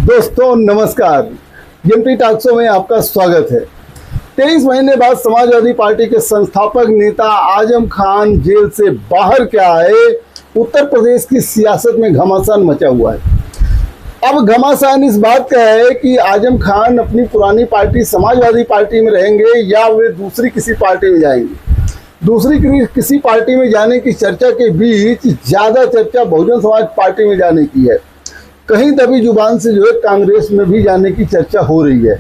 दोस्तों नमस्कार, MP talk show में आपका स्वागत है। 23 महीने बाद समाजवादी पार्टी के संस्थापक नेता आजम खान जेल से बाहर क्या आए, उत्तर प्रदेश की सियासत में घमासान मचा हुआ है। अब घमासान इस बात का है कि आजम खान अपनी पुरानी पार्टी समाजवादी पार्टी में रहेंगे या वे दूसरी किसी पार्टी में जाएंगे। दूसरी किसी पार्टी में जाने की चर्चा के बीच ज़्यादा चर्चा बहुजन समाज पार्टी में जाने की है। कहीं दबी जुबान से जो है कांग्रेस में भी जाने की चर्चा हो रही है।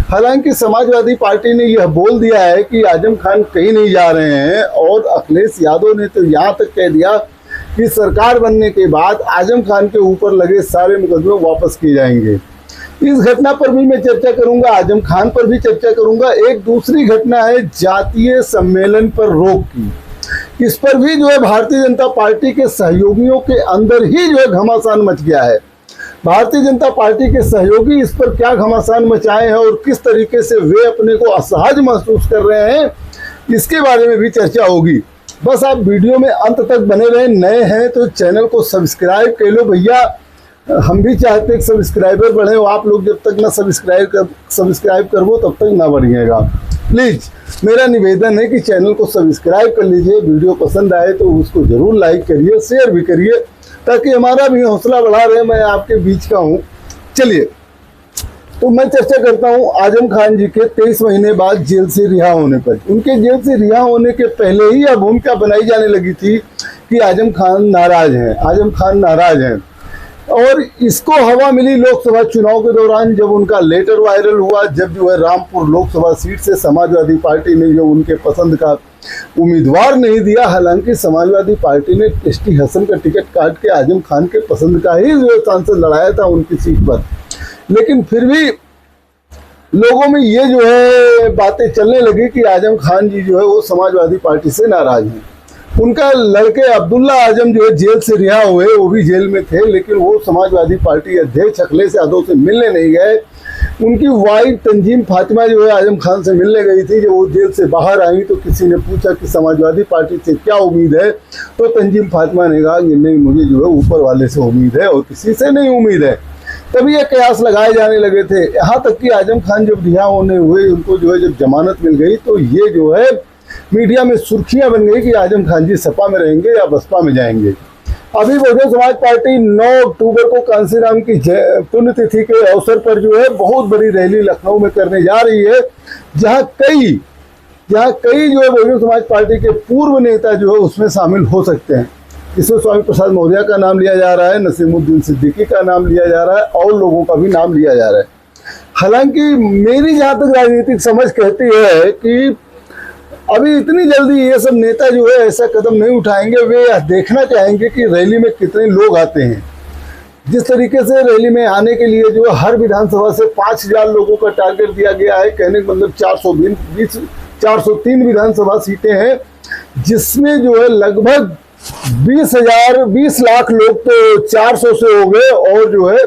हालांकि समाजवादी पार्टी ने यह बोल दिया है कि आजम खान कहीं नहीं जा रहे हैं और अखिलेश यादव ने तो यहाँ तक कह दिया कि सरकार बनने के बाद आजम खान के ऊपर लगे सारे मुकदमे वापस किए जाएंगे। इस घटना पर भी मैं चर्चा करूंगा, आजम खान पर भी चर्चा करूंगा। एक दूसरी घटना है जातीय सम्मेलन पर रोक की। इस पर भी जो है भारतीय जनता पार्टी के सहयोगियों के अंदर ही जो है घमासान मच गया है। भारतीय जनता पार्टी के सहयोगी इस पर क्या घमासान मचाए हैं और किस तरीके से वे अपने को असहज महसूस कर रहे हैं, इसके बारे में भी चर्चा होगी। बस आप वीडियो में अंत तक बने रहें। नए हैं तो चैनल को सब्सक्राइब कर लो भैया, हम भी चाहते हैं सब्सक्राइबर बढ़े। आप लोग जब तक ना सब्सक्राइब करवो तब तक ना बढ़िएगा। प्लीज़ मेरा निवेदन है कि चैनल को सब्सक्राइब कर लीजिए। वीडियो पसंद आए तो उसको ज़रूर लाइक करिए, शेयर भी करिए, ताकि हमारा भी हौसला बढ़ा रहे। मैं आपके बीच का हूँ। चलिए तो मैं चर्चा करता हूँ आजम खान जी के 23 महीने बाद जेल से रिहा होने पर। उनके जेल से रिहा होने के पहले ही यह भूमिका बनाई जाने लगी थी कि आजम खान नाराज हैं, आजम खान नाराज हैं। और इसको हवा मिली लोकसभा चुनाव के दौरान, जब उनका लेटर वायरल हुआ, जब जो है रामपुर लोकसभा सीट से समाजवादी पार्टी ने जो उनके पसंद का उम्मीदवार नहीं दिया। हालांकि समाजवादी पार्टी ने टेस्टी हसन का टिकट काट के आजम खान के पसंद का ही जो सांसद लड़ाया था उनकी सीट पर, लेकिन फिर भी लोगों में ये जो है बातें चलने लगी कि आजम खान जी जो है वो समाजवादी पार्टी से नाराज हैं। उनका लड़के अब्दुल्ला आजम जो है जेल से रिहा हुए, वो भी जेल में थे, लेकिन वो समाजवादी पार्टी अध्यक्ष अखिलेश यादव से मिलने नहीं गए। उनकी वाइफ तंजीम फातिमा जो है आजम खान से मिलने गई थी। जब वो जेल से बाहर आई तो किसी ने पूछा कि समाजवादी पार्टी से क्या उम्मीद है, तो तंजीम फातिमा ने कहा कि नहीं, मुझे जो है ऊपर वाले से उम्मीद है और किसी से नहीं उम्मीद है। तभी ये कयास लगाए जाने लगे थे। यहाँ तक कि आजम खान जब रिहा होने हुए, उनको जो है जब जमानत मिल गई, तो ये जो है मीडिया में सुर्खियां बन गई कि आजम खान जी सपा में रहेंगे या बसपा में जाएंगे। अभी बहुजन समाज पार्टी 9 अक्टूबर को कांसीराम की पुण्यतिथि के अवसर पर जो है बहुत बड़ी रैली लखनऊ में करने जा रही है, जहां कई जो है बहुजन समाज पार्टी के पूर्व नेता जो है उसमें शामिल हो सकते हैं। इसमें स्वामी प्रसाद मौर्य का नाम लिया जा रहा है, नसीमुद्दीन सिद्दीकी का नाम लिया जा रहा है और लोगों का भी नाम लिया जा रहा है। हालांकि मेरी जहाँ तक राजनीतिक समझ कहती है कि अभी इतनी जल्दी ये सब नेता जो है ऐसा कदम नहीं उठाएंगे। वे देखना चाहेंगे कि रैली में कितने लोग आते हैं। जिस तरीके से रैली में आने के लिए जो है हर विधानसभा से 5000 लोगों का टारगेट दिया गया है। कहने का मतलब 403 विधानसभा सीटें हैं, जिसमें जो है लगभग 20 लाख लोग तो 400 से हो गए और जो है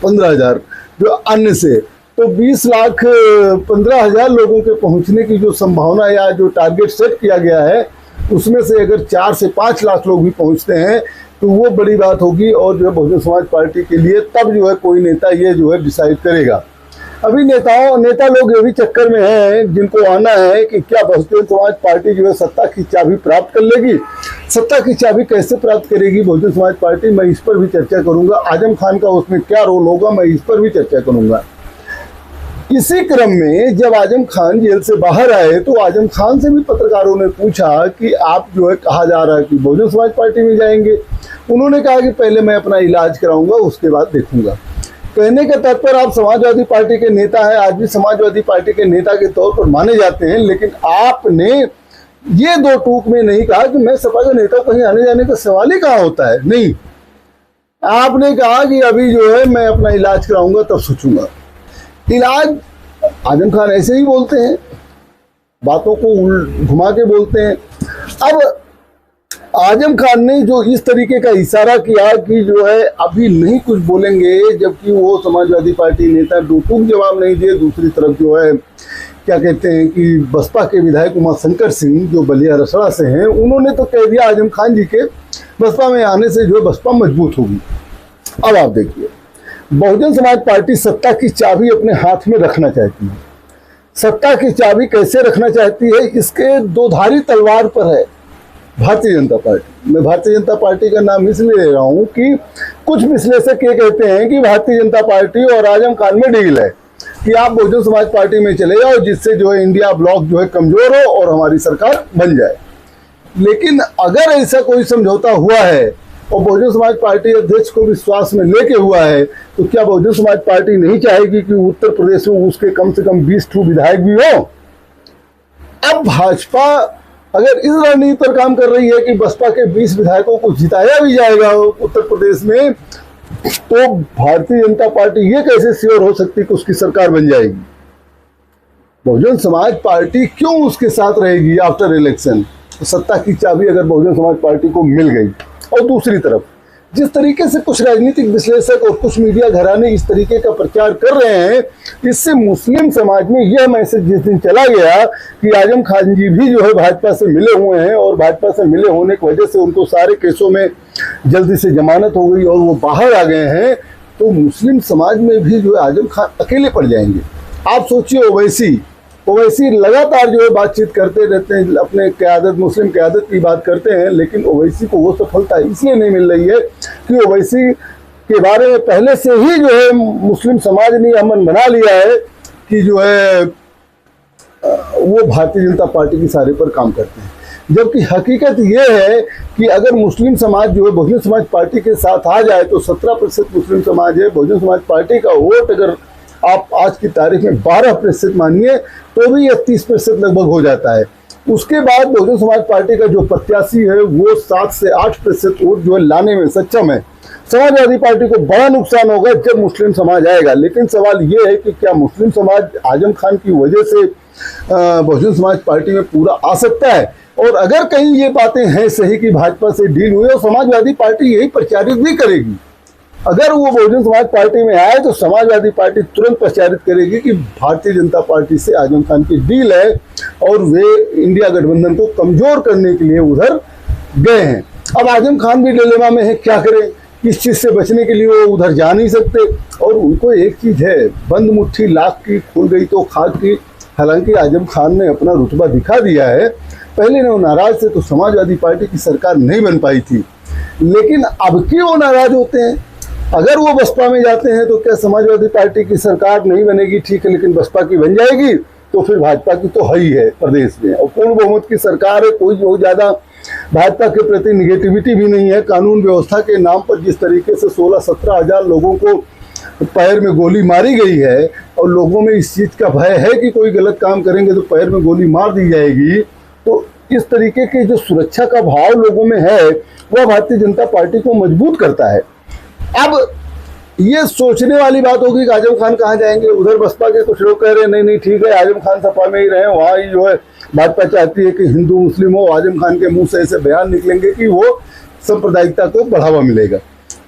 15,000 जो अन्य से, तो 20,15,000 लोगों के पहुंचने की जो संभावना या जो टारगेट सेट किया गया है, उसमें से अगर 4 से 5 लाख लोग भी पहुंचते हैं तो वो बड़ी बात होगी। और जो है बहुजन समाज पार्टी के लिए तब जो है कोई नेता ये जो है डिसाइड करेगा। अभी नेता लोग ये भी चक्कर में हैं, जिनको आना है कि क्या बहुजन समाज पार्टी जो है सत्ता की चाबी प्राप्त कर लेगी। सत्ता की चाबी कैसे प्राप्त करेगी बहुजन समाज पार्टी, मैं इस पर भी चर्चा करूंगा। आजम खान का उसमें क्या रोल होगा, मैं इस पर भी चर्चा करूंगा। इसी क्रम में जब आजम खान जेल से बाहर आए तो आजम खान से भी पत्रकारों ने पूछा कि आप जो है कहा जा रहा है कि बहुजन समाज पार्टी में जाएंगे। उन्होंने कहा कि पहले मैं अपना इलाज कराऊंगा, उसके बाद देखूंगा। कहने का तात्पर्य आप समाजवादी पार्टी के नेता हैं, आज भी समाजवादी पार्टी के नेता के तौर पर माने जाते हैं, लेकिन आपने ये दो टूक में नहीं कहा कि मैं सपा का नेता, कहीं आने जाने का सवाल ही कहाँ होता है। नहीं, आपने कहा कि अभी जो है मैं अपना इलाज कराऊंगा तब सोचूंगा। इलाज आजम खान ऐसे ही बोलते हैं, बातों को घुमा के बोलते हैं। अब आजम खान ने जो इस तरीके का इशारा किया कि जो है अभी नहीं कुछ बोलेंगे, जबकि वो समाजवादी पार्टी नेता टूक जवाब नहीं दिए। दूसरी तरफ जो है क्या कहते हैं कि बसपा के विधायक उमाशंकर सिंह जो बलिया रसड़ा से हैं, उन्होंने तो कह दिया आजम खान जी के बसपा में आने से जो है बसपा मजबूत होगी। अब आप देखिए बहुजन समाज पार्टी सत्ता की चाबी अपने हाथ में रखना चाहती है। सत्ता की चाबी कैसे रखना चाहती है, इसके दोधारी तलवार पर है भारतीय जनता पार्टी। मैं भारतीय जनता पार्टी का नाम इसलिए ले रहा हूं कि कुछ विश्लेषक ये कहते हैं कि भारतीय जनता पार्टी और आजम खान में डील है कि आप बहुजन समाज पार्टी में चले जाओ, जिससे जो है इंडिया ब्लॉक जो है कमजोर हो और हमारी सरकार बन जाए। लेकिन अगर ऐसा कोई समझौता हुआ है और बहुजन समाज पार्टी अध्यक्ष को विश्वास में लेके हुआ है, तो क्या बहुजन समाज पार्टी नहीं चाहेगी कि उत्तर प्रदेश में उसके कम से कम 20 विधायक भी हो? अब भाजपा अगर इस रणनीति पर काम कर रही है कि बसपा के 20 विधायकों को जिताया भी जाएगा उत्तर प्रदेश में, तो भारतीय जनता पार्टी ये कैसे श्योर हो सकती कि उसकी सरकार बन जाएगी? बहुजन समाज पार्टी क्यों उसके साथ रहेगी आफ्टर इलेक्शन? सत्ता की चाबी अगर बहुजन समाज पार्टी को मिल गई। और दूसरी तरफ जिस तरीके से कुछ राजनीतिक विश्लेषक और कुछ मीडिया घराने इस तरीके का प्रचार कर रहे हैं, इससे मुस्लिम समाज में यह मैसेज जिस दिन चला गया कि आजम खान जी भी जो है भाजपा से मिले हुए हैं और भाजपा से मिले होने की वजह से उनको सारे केसों में जल्दी से जमानत हो गई और वो बाहर आ गए हैं, तो मुस्लिम समाज में भी जो है आजम खान अकेले पड़ जाएंगे। आप सोचिए, ओवैसी लगातार जो है बातचीत करते रहते हैं, अपने क़यादत मुस्लिम क़यादत की बात करते हैं, लेकिन ओवैसी को वो सफलता इसलिए नहीं मिल रही है कि ओवैसी के बारे में पहले से ही जो है मुस्लिम समाज ने अमन बना लिया है कि जो है वो भारतीय जनता पार्टी के सहारे पर काम करते हैं। जबकि हकीकत ये है कि अगर मुस्लिम समाज जो है बहुजन समाज पार्टी के साथ आ जाए तो 17% मुस्लिम समाज है। बहुजन समाज पार्टी का वोट अगर आप आज की तारीख में 12% मानिए तो भी यह 30% लगभग हो जाता है। उसके बाद बहुजन समाज पार्टी का जो प्रत्याशी है वो 7 से 8% वोट जो है लाने में सक्षम है। समाजवादी पार्टी को बड़ा नुकसान होगा जब मुस्लिम समाज आएगा। लेकिन सवाल ये है कि क्या मुस्लिम समाज आजम खान की वजह से बहुजन समाज पार्टी में पूरा आ सकता है? और अगर कहीं ये बातें हैं सही कि भाजपा से डील हुई, और समाजवादी पार्टी यही प्रचारित भी करेगी, अगर वो बहुजन समाज पार्टी में आए तो समाजवादी पार्टी तुरंत प्रचारित करेगी कि भारतीय जनता पार्टी से आजम खान की डील है और वे इंडिया गठबंधन को कमजोर करने के लिए उधर गए हैं। अब आजम खान भी डिलेमा में है, क्या करें? इस चीज से बचने के लिए वो उधर जा नहीं सकते। और उनको एक चीज है, बंद मुट्ठी लाख की खुल गई तो खाक की। हालांकि आजम खान ने अपना रुतबा दिखा दिया है। पहले वो नाराज थे तो समाजवादी पार्टी की सरकार नहीं बन पाई थी, लेकिन अब की वो नाराज होते हैं। अगर वो बसपा में जाते हैं तो क्या समाजवादी पार्टी की सरकार नहीं बनेगी? ठीक है, लेकिन बसपा की बन जाएगी तो फिर भाजपा की तो है ही है प्रदेश में, और पूर्ण बहुमत की सरकार है। कोई बहुत ज्यादा भाजपा के प्रति निगेटिविटी भी नहीं है। कानून व्यवस्था के नाम पर जिस तरीके से 16-17 हजार लोगों को पैर में गोली मारी गई है और लोगों में इस चीज का भय है कि कोई गलत काम करेंगे तो पैर में गोली मार दी जाएगी, तो इस तरीके के जो सुरक्षा का भाव लोगों में है वह भारतीय जनता पार्टी को मजबूत करता है। अब ये सोचने वाली बात होगी कि आजम खान कहाँ जाएंगे। उधर बसपा के कुछ लोग कह रहे हैं नहीं ठीक है, आजम खान सपा में ही रहे, वहाँ ही जो है भाजपा चाहती है कि हिंदू मुस्लिम हो। आजम खान के मुंह से ऐसे बयान निकलेंगे कि वो सांप्रदायिकता को बढ़ावा मिलेगा।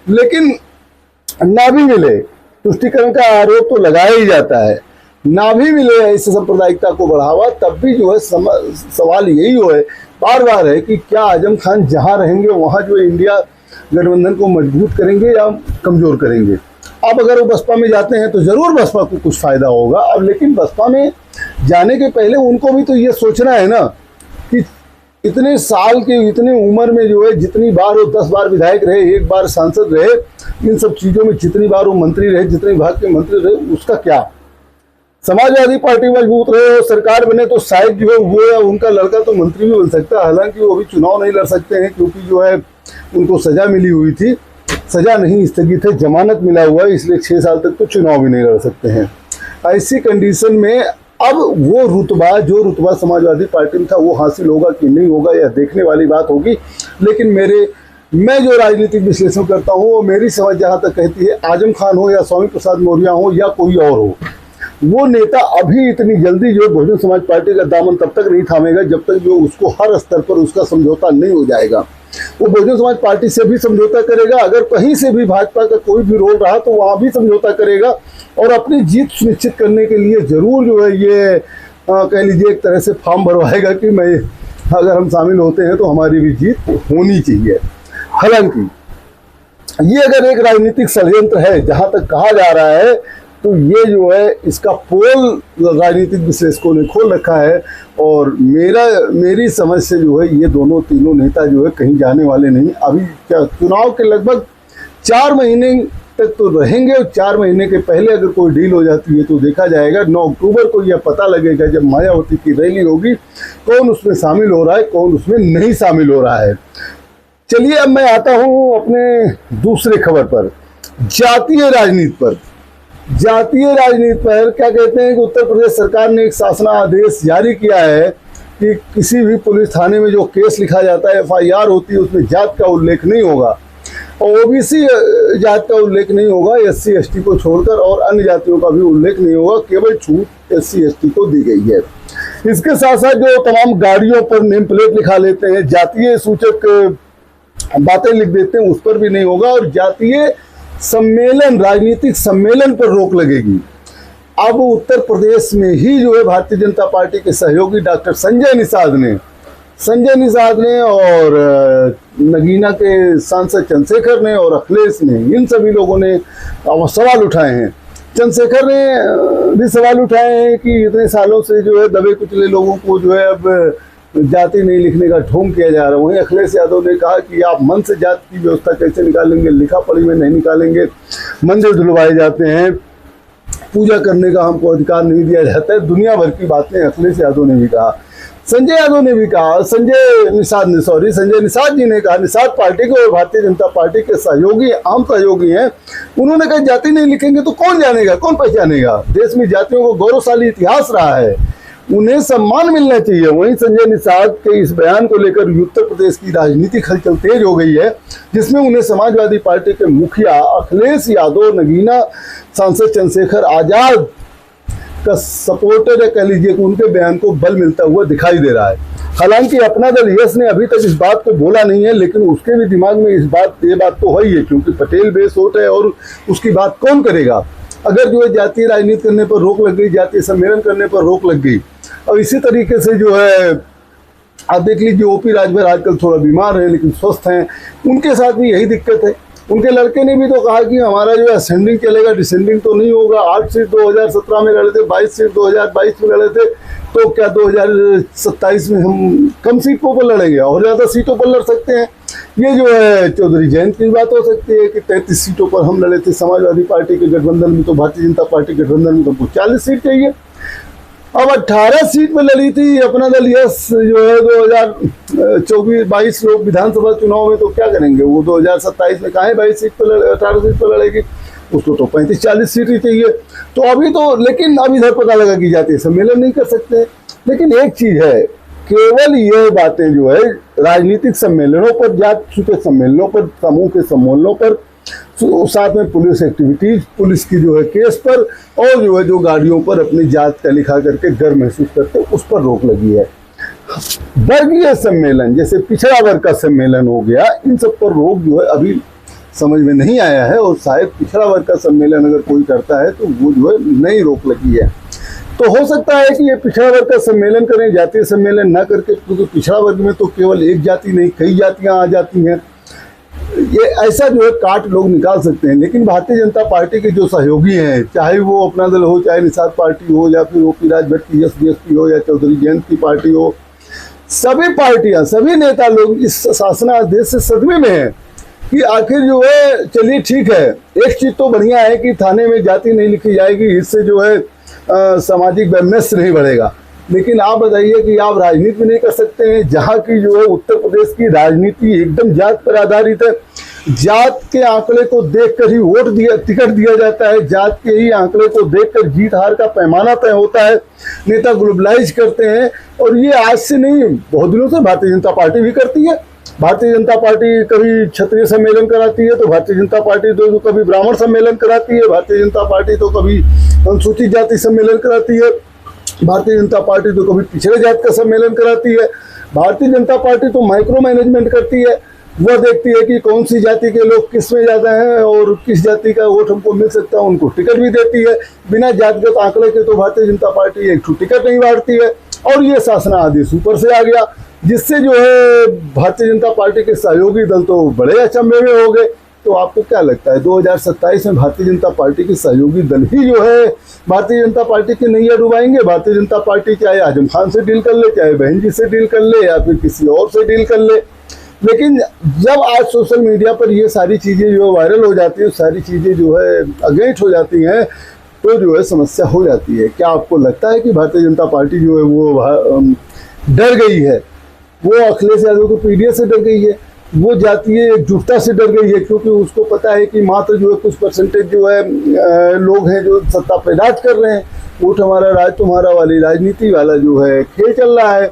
लेकिन ना भी मिले, तुष्टिकरण का आरोप तो लगाया ही जाता है, ना भी मिले ऐसे सांप्रदायिकता को बढ़ावा, तब भी जो है सवाल यही हो है बार बार है कि क्या आजम खान जहाँ रहेंगे वहाँ जो इंडिया गठबंधन को मजबूत करेंगे या कमजोर करेंगे। अब अगर वो बसपा में जाते हैं तो जरूर बसपा को कुछ फायदा होगा। अब लेकिन बसपा में जाने के पहले उनको भी तो ये सोचना है ना कि इतने साल के इतनी उम्र में जो है जितनी बार वो 10 बार विधायक रहे, 1 बार सांसद रहे, इन सब चीजों में जितनी बार वो मंत्री रहे, जितने विभाग के मंत्री रहे, उसका क्या? समाजवादी पार्टी मजबूत रहे और सरकार बने तो शायद जो है वो या उनका लड़का तो मंत्री भी बन सकता है। हालांकि वो अभी चुनाव नहीं लड़ सकते हैं क्योंकि जो है उनको सजा मिली हुई थी, सजा नहीं स्थगित है, जमानत मिला हुआ है, इसलिए 6 साल तक तो चुनाव भी नहीं लड़ सकते हैं। ऐसी कंडीशन में अब वो रुतबा जो रुतबा समाजवादी पार्टी में था वो हासिल होगा कि नहीं होगा यह देखने वाली बात होगी। लेकिन मैं जो राजनीतिक विश्लेषण करता हूँ वो मेरी समझ जहाँ तक कहती है, आजम खान हो या स्वामी प्रसाद मौर्य हो या कोई और हो, वो नेता अभी इतनी जल्दी जो बहुजन समाज पार्टी का दामन तब तक नहीं थामेगा जब तक जो उसको हर स्तर पर उसका समझौता नहीं हो जाएगा। वो बहुजन समाज पार्टी से भी समझौता करेगा, अगर कहीं से भी भाजपा का कोई भी रोल रहा तो वहाँ भी समझौता करेगा और अपनी जीत सुनिश्चित करने के लिए जरूर जो है ये कह लीजिए एक तरह से फॉर्म भरवाएगा कि अगर हम शामिल होते हैं तो हमारी भी जीत होनी चाहिए। हालांकि ये अगर एक राजनीतिक षड्यंत्र है जहां तक कहा जा रहा है, तो ये जो है इसका पोल राजनीतिक विश्लेषकों ने खोल रखा है। और मेरी समझ से जो है ये दोनों तीनों नेता जो है कहीं जाने वाले नहीं। अभी चुनाव के लगभग 4 महीने तक तो रहेंगे, और 4 महीने के पहले अगर कोई डील हो जाती है तो देखा जाएगा। 9 अक्टूबर को यह पता लगेगा जब मायावती की रैली होगी, कौन उसमें शामिल हो रहा है, कौन उसमें नहीं शामिल हो रहा है। चलिए अब मैं आता हूं अपने दूसरे खबर पर, जातीय राजनीति पर। जातीय राजनीति पर क्या कहते हैं कि उत्तर प्रदेश सरकार ने एक शासनादेश जारी किया है कि किसी भी पुलिस थाने में जो केस लिखा जाता है, FIR होती है, उसमें जात का उल्लेख नहीं होगा और OBC जात का उल्लेख नहीं होगा, SC ST को छोड़कर, और अन्य जातियों का भी उल्लेख नहीं होगा। केवल छूट SC ST को दी गई है। इसके साथ साथ जो तमाम गाड़ियों पर नेम प्लेट लिखा लेते हैं, जातीय सूचक बातें लिख देते हैं, उस पर भी नहीं होगा। और जातीय सम्मेलन, राजनीतिक सम्मेलन पर रोक लगेगी। अब उत्तर प्रदेश में ही जो है भारतीय जनता पार्टी के सहयोगी डॉक्टर संजय निषाद ने और नगीना के सांसद चंद्रशेखर ने और अखिलेश ने, इन सभी लोगों ने सवाल उठाए हैं। चंद्रशेखर ने भी सवाल उठाए हैं कि इतने सालों से जो है दबे कुचले लोगों को जो है अब जाति नहीं लिखने का ढोंग किया जा रहा है। वहीं अखिलेश यादव ने कहा कि आप मन से जाति की व्यवस्था कैसे निकालेंगे, लिखा पढ़ी में नहीं निकालेंगे। मंदिर धुलवाए जाते हैं, पूजा करने का हमको अधिकार नहीं दिया जाता है। दुनिया भर की बातें अखिलेश यादव ने भी कहा। संजय निषाद जी ने कहा, निषाद पार्टी के और भारतीय जनता पार्टी के सहयोगी, आम सहयोगी हैं, उन्होंने कहा जाति नहीं लिखेंगे तो कौन जानेगा, कौन पहचानेगा। देश में जातियों को गौरवशाली इतिहास रहा है, उन्हें सम्मान मिलना चाहिए। वहीं संजय निषाद के इस बयान को लेकर उत्तर प्रदेश की राजनीतिक हलचल तेज हो गई है, जिसमें उन्हें समाजवादी पार्टी के मुखिया अखिलेश यादव, नगीना सांसद चंद्रशेखर आजाद का सपोर्टर, कह लीजिए कि उनके बयान को बल मिलता हुआ दिखाई दे रहा है। हालांकि अपना दल यस ने अभी तक इस बात को बोला नहीं है, लेकिन उसके भी दिमाग में ये बात तो है ही है, क्योंकि पटेल बेस वोट है और उसकी बात कौन करेगा। अगर जो है जातीय राजनीति करने पर रोक लग गई, जातीय सम्मेलन करने पर रोक लग गई, और इसी तरीके से जो है आप देख लीजिए OP राजभर आजकल थोड़ा बीमार है लेकिन स्वस्थ हैं, उनके साथ भी यही दिक्कत है। उनके लड़के ने भी तो कहा कि हमारा जो है असेंडिंग चलेगा, डिसेंडिंग तो नहीं होगा। 8 सीट 2017 में लड़े थे, 22 सीट 2022 में लड़े थे, तो क्या 2027 में हम कम सीटों पर लड़ेंगे और ज़्यादा सीटों पर लड़ सकते हैं। ये जो है चौधरी जयंत की बात हो सकती है कि 33 सीटों पर हम लड़े थे समाजवादी पार्टी के गठबंधन में, तो भारतीय जनता पार्टी के गठबंधन में तो 40 सीट चाहिए। अब 18 सीट में लड़ी थी अपना दल यस जो है 2024-22 लोग विधानसभा चुनाव में, तो क्या करेंगे वो 2027 में कहाँ 22 सीट पर 18 सीट पर लड़ेगी, उसको तो 35-40 सीट ही चाहिए। तो अभी तो, लेकिन अब इधर पता लगा कि जातीय सम्मेलन नहीं कर सकते। लेकिन एक चीज है, केवल ये बातें जो है राजनीतिक सम्मेलनों पर, जात सूचक सम्मेलनों पर, समूह के सम्मेलनों पर, साथ में पुलिस एक्टिविटीज, पुलिस की जो है केस पर, और जो है जो गाड़ियों पर अपनी जात का लिखा करके गर्व महसूस करते हैं, उस पर रोक लगी है। वर्गीय सम्मेलन जैसे पिछड़ा वर्ग का सम्मेलन हो गया, इन सब पर रोक जो है अभी समझ में नहीं आया है, और शायद पिछड़ा वर्ग का सम्मेलन अगर कोई करता है तो वो जो है नई रोक लगी है। तो हो सकता है कि ये पिछड़ा वर्ग का सम्मेलन करें, जातीय सम्मेलन ना करके, क्योंकि पिछड़ा वर्ग में तो केवल एक जाति नहीं कई जातियां आ जाती हैं। ये ऐसा जो है काट लोग निकाल सकते हैं। लेकिन भारतीय जनता पार्टी के जो सहयोगी हैं, चाहे वो अपना दल हो, चाहे निषाद पार्टी हो, या फिर OP राजभर की SDSP हो, या चौधरी जयंत की पार्टी हो, सभी पार्टियां, सभी नेता लोग इस शासनादेश से सदमे में हैं कि आखिर जो है, चलिए ठीक है, एक चीज तो बढ़िया है कि थाने में जाति नहीं लिखी जाएगी, इससे जो है सामाजिक वैमनस्य नहीं बढ़ेगा। लेकिन आप बताइए कि आप राजनीति भी नहीं कर सकते हैं, जहाँ की जो है उत्तर प्रदेश की राजनीति एकदम जात पर आधारित है। जात के आंकड़े को देखकर ही टिकट दिया जाता है, जात के ही आंकड़े को देखकर जीत हार का पैमाना तय होता है, नेता ग्लोबलाइज करते हैं। और ये आज से नहीं, बहुत दिनों से भारतीय जनता पार्टी भी करती है। भारतीय जनता पार्टी कभी क्षत्रिय सम्मेलन कराती है, तो भारतीय जनता पार्टी तो कभी ब्राह्मण सम्मेलन कराती है, भारतीय जनता पार्टी तो कभी अनुसूचित जाति सम्मेलन कराती है, भारतीय जनता पार्टी तो कभी पिछड़े जात का सम्मेलन कराती है। भारतीय जनता पार्टी तो माइक्रो मैनेजमेंट करती है, वह देखती है कि कौन सी जाति के लोग किस में ज़्यादा हैं और किस जाति का वोट हमको मिल सकता है, उनको टिकट भी देती है। बिना जातिगत आंकड़े के तो भारतीय जनता पार्टी एक टिकट नहीं बांटती है। और ये शासनादेश ऊपर से आ गया, जिससे जो है भारतीय जनता पार्टी के सहयोगी दल तो बड़े अचंभे में हो गए तो आपको क्या लगता है 2027 में भारतीय जनता पार्टी के सहयोगी दल ही जो है भारतीय जनता पार्टी की नैया डुबाएंगे? भारतीय जनता पार्टी चाहे आजम खान से डील कर ले, चाहे बहन जी से डील कर ले, या फिर किसी और से डील कर ले। लेकिन जब आज सोशल मीडिया पर ये सारी चीज़ें जो है वायरल हो जाती है, सारी चीज़ें जो है अगेंस्ट हो जाती हैं, तो जो है समस्या हो जाती है। क्या आपको लगता है कि भारतीय जनता पार्टी जो है वो डर गई है, वो अखिलेश यादव को पीडीएस से डर गई है, वो जातीय एकजुटता से डर गई है? क्योंकि उसको पता है कि मात्र जो है कुछ परसेंटेज जो है लोग हैं जो सत्ता पे राज कर रहे हैं, वोट हमारा राज तुम्हारा वाली राजनीति वाला जो है खेल चल रहा है।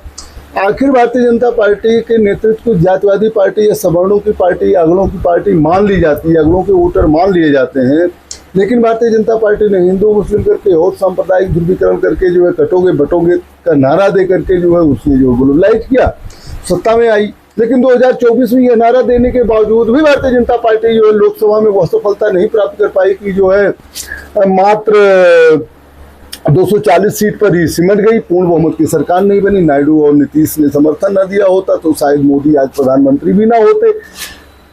आखिर भारतीय जनता पार्टी के नेतृत्व को जातिवादी पार्टी या सवर्णों की पार्टी या अगड़ों की पार्टी मान ली जाती है, अगड़ों के वोटर मान लिए जाते हैं, लेकिन भारतीय जनता पार्टी ने हिंदू मुस्लिम करके और सांप्रदायिक ध्रुवीकरण करके जो है कटोगे बटोगे का नारा दे करके जो है उसने जो ग्लोबलाइज किया, सत्ता में आई। लेकिन 2024 में यह नारा देने के बावजूद भी भारतीय जनता पार्टी जो है लोकसभा में वह सफलता नहीं प्राप्त कर पाई कि जो है मात्र 240 सीट पर ही सिमट गई, पूर्ण बहुमत की सरकार नहीं बनी। नायडू और नीतीश ने समर्थन न दिया होता तो शायद मोदी आज प्रधानमंत्री भी ना होते।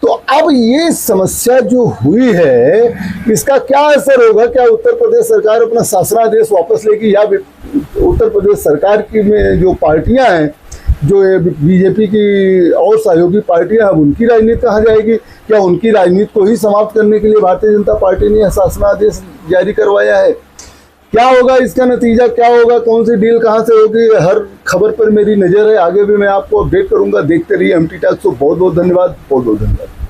तो अब ये समस्या जो हुई है, इसका क्या असर होगा? क्या उत्तर प्रदेश सरकार अपना शासनादेश वापस लेगी, या उत्तर प्रदेश सरकार की में जो पार्टियां हैं, जो बीजेपी की और सहयोगी पार्टियां हैं, उनकी राजनीति कहाँ जाएगी? क्या उनकी राजनीति को ही समाप्त करने के लिए भारतीय जनता पार्टी ने शासनादेश जारी करवाया है? क्या होगा इसका नतीजा, क्या होगा, कौन सी डील कहाँ से होगी, हर खबर पर मेरी नज़र है। आगे भी मैं आपको अपडेट करूंगा। देखते रहिए एमटी टॉक्स। बहुत बहुत धन्यवाद, बहुत बहुत धन्यवाद।